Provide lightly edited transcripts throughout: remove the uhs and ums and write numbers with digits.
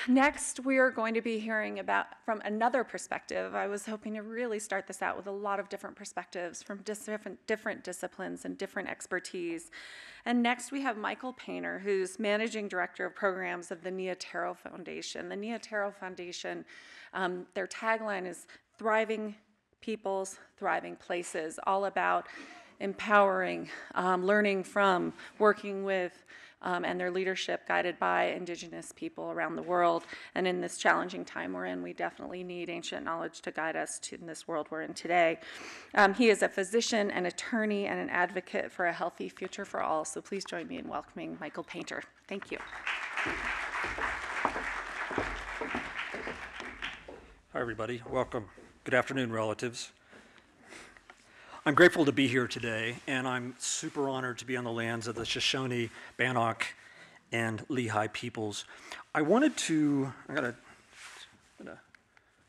Next, we are going to be hearing about from another perspective. I was hoping to really start this out with a lot of different perspectives from different disciplines and different expertise. And next, we have Michael Painter, who's Managing Director of Programs of the Tero Foundation. The Tero Foundation, their tagline is Thriving Peoples, Thriving Places, all about empowering, learning from, working with, and their leadership guided by Indigenous people around the world. And in this challenging time we're in, we definitely need ancient knowledge to guide us in this world we're in today. He is a physician, an attorney, and an advocate for a healthy future for all. So please join me in welcoming Michael Painter. Thank you. Hi, everybody. Welcome. Good afternoon, relatives. I'm grateful to be here today, and I'm super honored to be on the lands of the Shoshone, Bannock, and Lehigh peoples. I wanted to, I'm gonna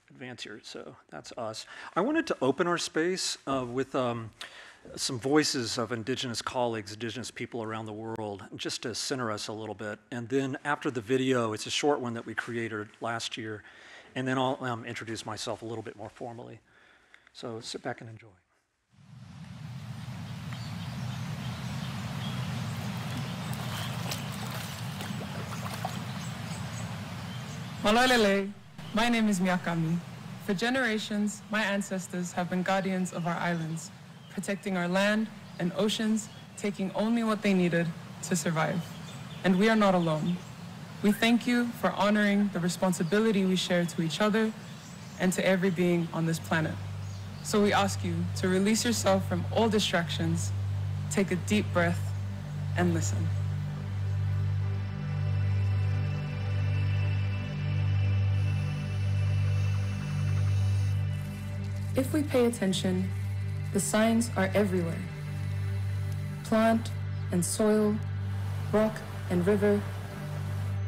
advance here, so that's us. I wanted to open our space with some voices of Indigenous colleagues, Indigenous people around the world, just to center us a little bit. And then after the video, it's a short one that we created last year, and then I'll introduce myself a little bit more formally. So sit back and enjoy. Malolele, my name is Miakami. For generations, my ancestors have been guardians of our islands, protecting our land and oceans, taking only what they needed to survive. And we are not alone. We thank you for honoring the responsibility we share to each other and to every being on this planet. So we ask you to release yourself from all distractions, take a deep breath, and listen. If we pay attention, the signs are everywhere. Plant and soil, rock and river,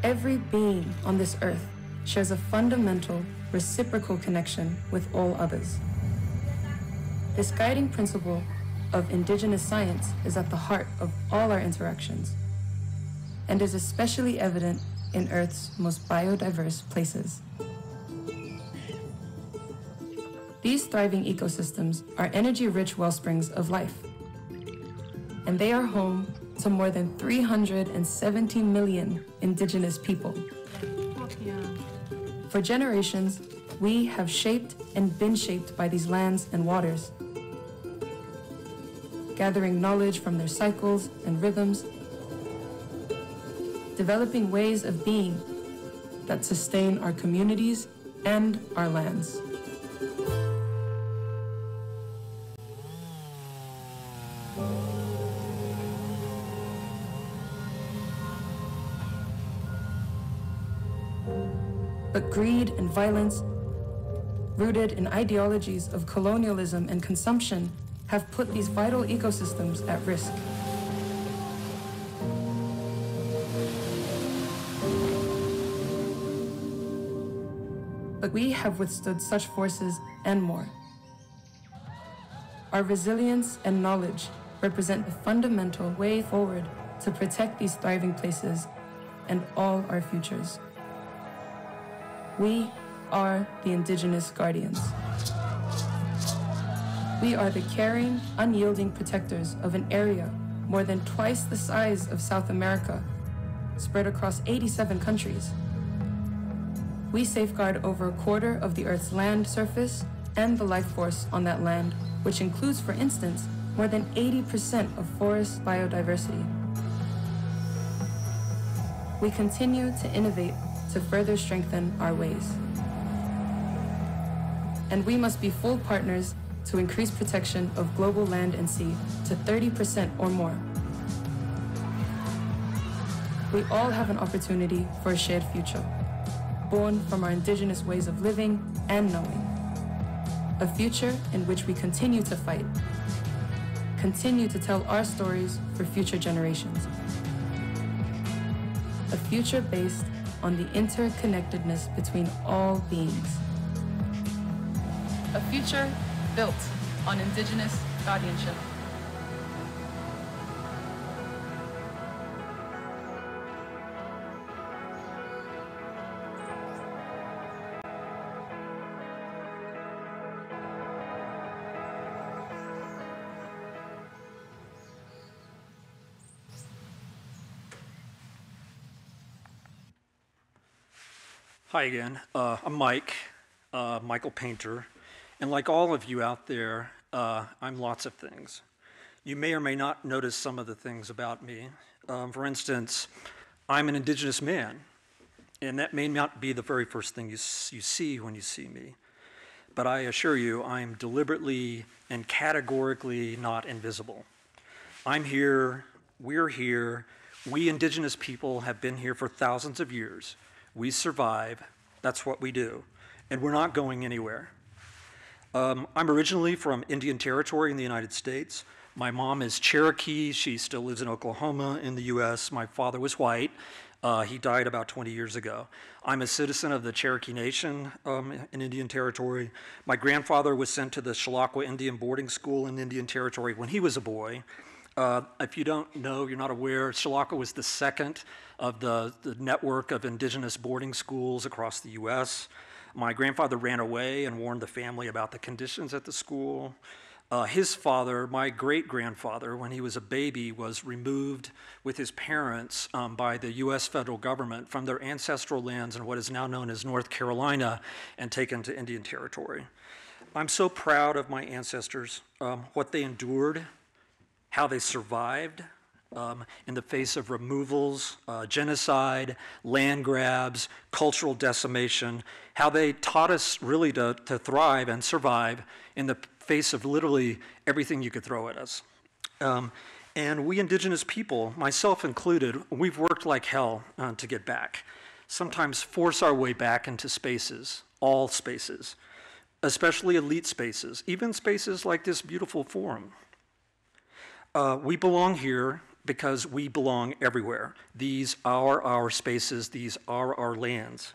every being on this earth shares a fundamental reciprocal connection with all others. This guiding principle of Indigenous science is at the heart of all our interactions and is especially evident in Earth's most biodiverse places. These thriving ecosystems are energy-rich wellsprings of life, and they are home to more than 370 million Indigenous people. For generations, we have shaped and been shaped by these lands and waters, gathering knowledge from their cycles and rhythms, developing ways of being that sustain our communities and our lands. But greed and violence, rooted in ideologies of colonialism and consumption, have put these vital ecosystems at risk. But we have withstood such forces and more. Our resilience and knowledge represent the fundamental way forward to protect these thriving places and all our futures. We are the Indigenous Guardians. We are the caring, unyielding protectors of an area more than twice the size of South America, spread across 87 countries. We safeguard over a quarter of the Earth's land surface and the life force on that land, which includes, for instance, more than 80% of forest biodiversity. We continue to innovate to further strengthen our ways. And we must be full partners to increase protection of global land and sea to 30% or more. We all have an opportunity for a shared future, born from our Indigenous ways of living and knowing. A future in which we continue to fight, continue to tell our stories for future generations. A future based on the interconnectedness between all beings. A future built on Indigenous guardianship. Hi again. I'm Mike, Michael Painter, and like all of you out there, I'm lots of things. You may or may not notice some of the things about me. For instance, I'm an Indigenous man, and that may not be the very first thing you see when you see me. But I assure you, I'm deliberately and categorically not invisible. I'm here, we're here, we Indigenous people have been here for thousands of years. We survive, that's what we do, and we're not going anywhere. I'm originally from Indian Territory in the United States. My mom is Cherokee, she still lives in Oklahoma in the US. My father was white, he died about 20 years ago. I'm a citizen of the Cherokee Nation in Indian Territory. My grandfather was sent to the Shelaqua Indian boarding school in Indian Territory when he was a boy. If you don't know, you're not aware, Shelaqua was the second of the network of Indigenous boarding schools across the US. My grandfather ran away and warned the family about the conditions at the school. His father, my great-grandfather, when he was a baby, was removed with his parents by the US federal government from their ancestral lands in what is now known as North Carolina and taken to Indian Territory. I'm so proud of my ancestors, what they endured, how they survived in the face of removals, genocide, land grabs, cultural decimation, how they taught us really to thrive and survive in the face of literally everything you could throw at us. And we Indigenous people, myself included, we've worked like hell to get back, sometimes force our way back into spaces, all spaces, especially elite spaces, even spaces like this beautiful forum. We belong here because we belong everywhere. These are our spaces, these are our lands.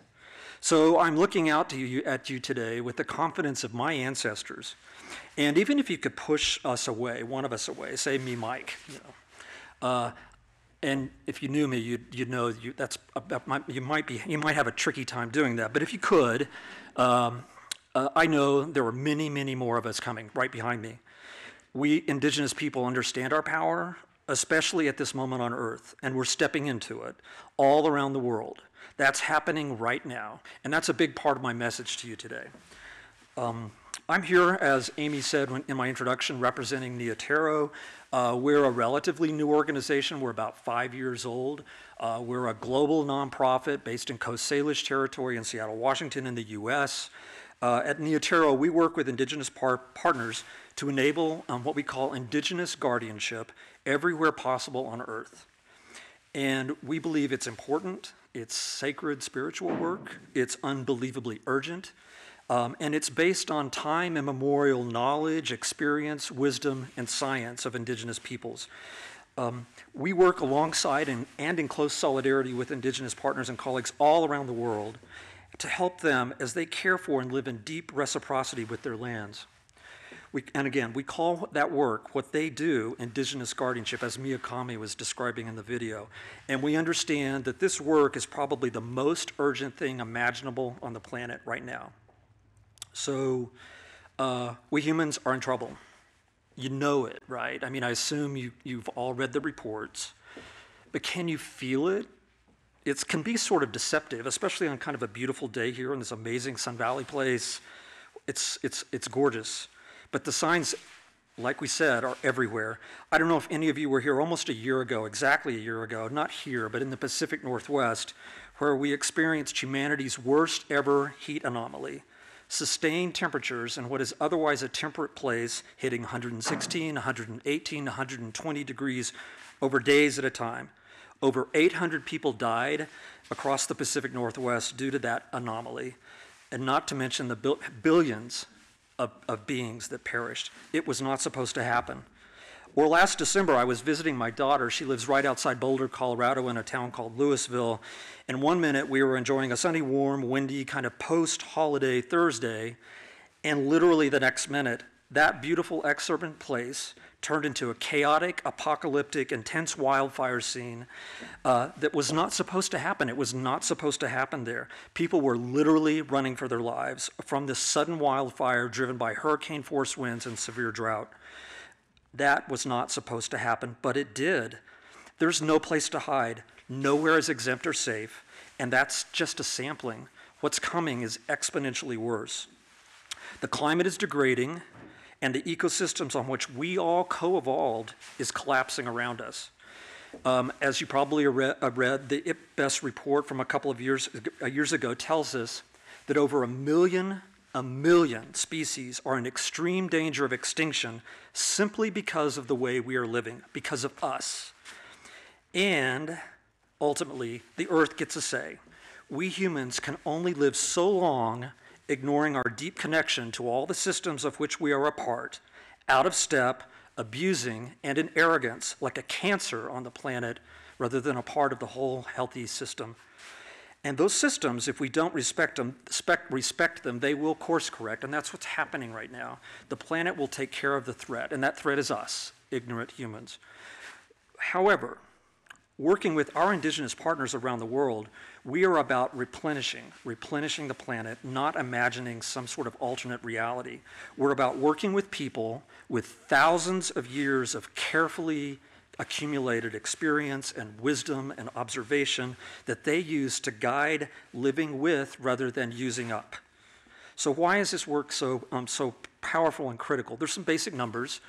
So I'm looking out at you today with the confidence of my ancestors. And even if you could push us away, one of us away, say me, Mike, and if you knew me, you'd know you might have a tricky time doing that. But if you could, I know there were many, many more of us coming right behind me. We Indigenous people understand our power, especially at this moment on Earth, and we're stepping into it all around the world. That's happening right now, and that's a big part of my message to you today. I'm here, as Amy said in my introduction, representing Tero. We're a relatively new organization. We're about 5 years old. We're a global nonprofit based in Coast Salish Territory in Seattle, Washington, in the US. At Tero, we work with Indigenous partners to enable what we call Indigenous Guardianship everywhere possible on Earth. And we believe it's important, it's sacred spiritual work, it's unbelievably urgent, and it's based on time immemorial knowledge, experience, wisdom, and science of Indigenous peoples. We work alongside and in close solidarity with Indigenous partners and colleagues all around the world to help them as they care for and live in deep reciprocity with their lands. And again, we call that work, what they do, Indigenous Guardianship, as Miyakami was describing in the video. And we understand that this work is probably the most urgent thing imaginable on the planet right now. So we humans are in trouble. You know it, right? I mean, I assume you've all read the reports, but can you feel it? It can be sort of deceptive, especially on kind of a beautiful day here in this amazing Sun Valley place. It's gorgeous. But the signs, like we said, are everywhere. I don't know if any of you were here almost a year ago, exactly a year ago, not here, but in the Pacific Northwest, where we experienced humanity's worst ever heat anomaly. Sustained temperatures in what is otherwise a temperate place, hitting 116, 118, 120 degrees over days at a time. Over 800 people died across the Pacific Northwest due to that anomaly, and not to mention the billions of beings that perished. It was not supposed to happen. Or last December, I was visiting my daughter. She lives right outside Boulder, Colorado, in a town called Louisville. And one minute, we were enjoying a sunny, warm, windy, kind of post-holiday Thursday, and literally the next minute, that beautiful exurban place turned into a chaotic, apocalyptic, intense wildfire scene that was not supposed to happen. It was not supposed to happen there. People were literally running for their lives from this sudden wildfire driven by hurricane-force winds and severe drought. That was not supposed to happen, but it did. There's no place to hide. Nowhere is exempt or safe, and that's just a sampling. What's coming is exponentially worse. The climate is degrading, and the ecosystems on which we all co-evolved is collapsing around us. As you probably read, the IPBES report from a couple of years ago tells us that over a million species are in extreme danger of extinction simply because of the way we are living, because of us. And ultimately, the Earth gets a say. We humans can only live so long ignoring our deep connection to all the systems of which we are a part, out of step, abusing, and in arrogance, like a cancer on the planet, rather than a part of the whole healthy system. And those systems, if we don't respect them, they will course correct, and that's what's happening right now. The planet will take care of the threat, and that threat is us, ignorant humans. However, working with our indigenous partners around the world, we are about replenishing the planet, not imagining some sort of alternate reality. We're about working with people with thousands of years of carefully accumulated experience and wisdom and observation that they use to guide living with rather than using up. So why is this work so powerful and critical? There's some basic numbers.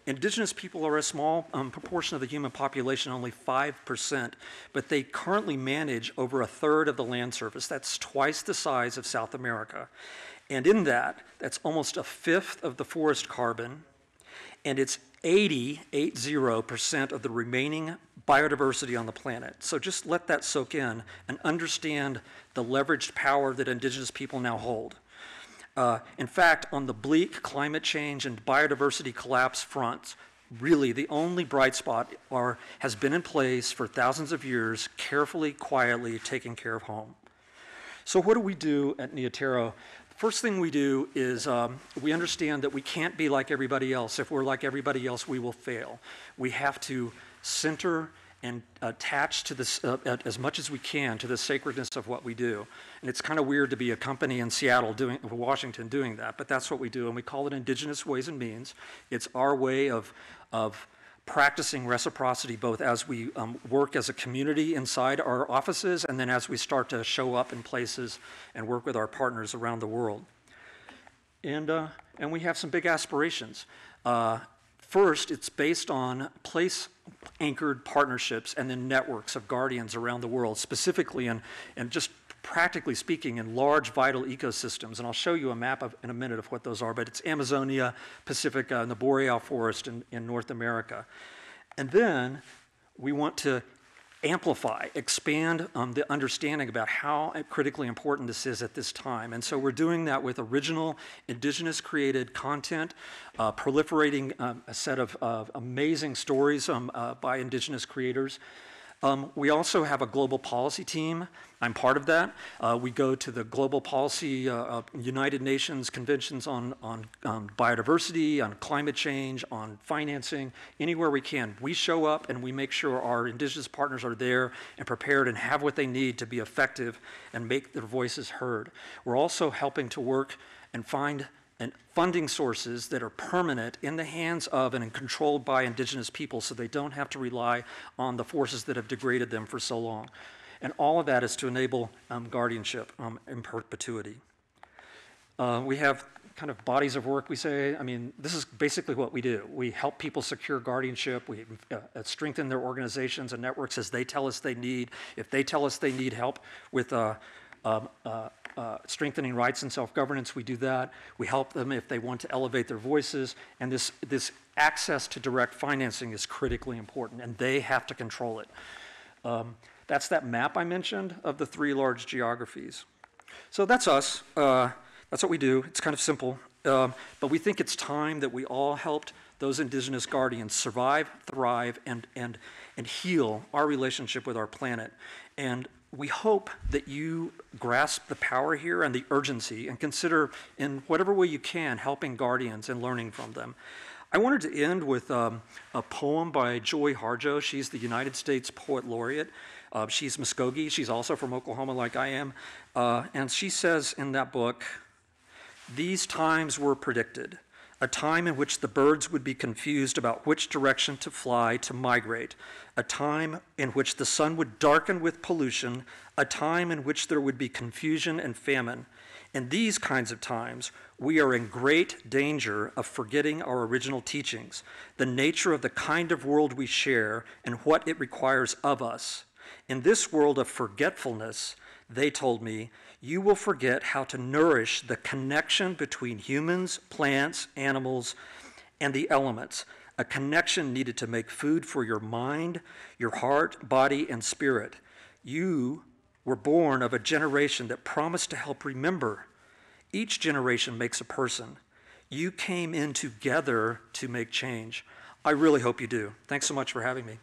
Indigenous people are a small proportion of the human population, only 5%, but they currently manage over a third of the land surface. That's twice the size of South America. And in that, that's almost a fifth of the forest carbon, and it's 80% of the remaining biodiversity on the planet. So just let that soak in and understand the leveraged power that indigenous people now hold. In fact, on the bleak climate change and biodiversity collapse fronts, really the only bright spot has been in place for thousands of years, carefully, quietly taking care of home. So what do we do at Tero? First thing we do is we understand that we can't be like everybody else. If we're like everybody else, we will fail. We have to center and attach to this as much as we can to the sacredness of what we do. And it's kind of weird to be a company in Seattle, Washington, doing that, but that's what we do, and we call it Indigenous Ways and Means. It's our way of practicing reciprocity both as we work as a community inside our offices and then as we start to show up in places and work with our partners around the world. And we have some big aspirations. First, it's based on place-anchored partnerships and then networks of guardians around the world, specifically and just practically speaking in large vital ecosystems. And I'll show you a map in a minute of what those are, but it's Amazonia, Pacifica, and the Boreal Forest in North America. And then we want to amplify, expand the understanding about how critically important this is at this time. And so we're doing that with original indigenous created content, proliferating a set of amazing stories by indigenous creators. We also have a global policy team. I'm part of that. We go to the global policy United Nations conventions on biodiversity, on climate change, on financing, anywhere we can. We show up and we make sure our indigenous partners are there and prepared and have what they need to be effective and make their voices heard. We're also helping to work and find funding sources that are permanent in the hands of and controlled by indigenous people so they don't have to rely on the forces that have degraded them for so long. And all of that is to enable guardianship in perpetuity. We have kind of bodies of work, we say. I mean, this is basically what we do. We help people secure guardianship. We strengthen their organizations and networks as they tell us they need. If they tell us they need help with strengthening rights and self-governance, we do that. We help them if they want to elevate their voices. And this access to direct financing is critically important, and they have to control it. That's that map I mentioned of the 3 large geographies. So that's us. That's what we do. It's kind of simple. But we think it's time that we all helped those indigenous guardians survive, thrive, and heal our relationship with our planet. And we hope that you grasp the power here and the urgency and consider in whatever way you can helping guardians and learning from them. I wanted to end with a poem by Joy Harjo. She's the United States Poet Laureate. She's Muskogee. She's also from Oklahoma like I am. And she says in that book, "These times were predicted. a time in which the birds would be confused about which direction to fly to migrate, a time in which the sun would darken with pollution, a time in which there would be confusion and famine. In these kinds of times, we are in great danger of forgetting our original teachings, the nature of the kind of world we share, and what it requires of us. In this world of forgetfulness, they told me, you will forget how to nourish the connection between humans, plants, animals, and the elements, a connection needed to make food for your mind, your heart, body, and spirit. You were born of a generation that promised to help remember. Each generation makes a person. You came in together to make change. I really hope you do. Thanks so much for having me.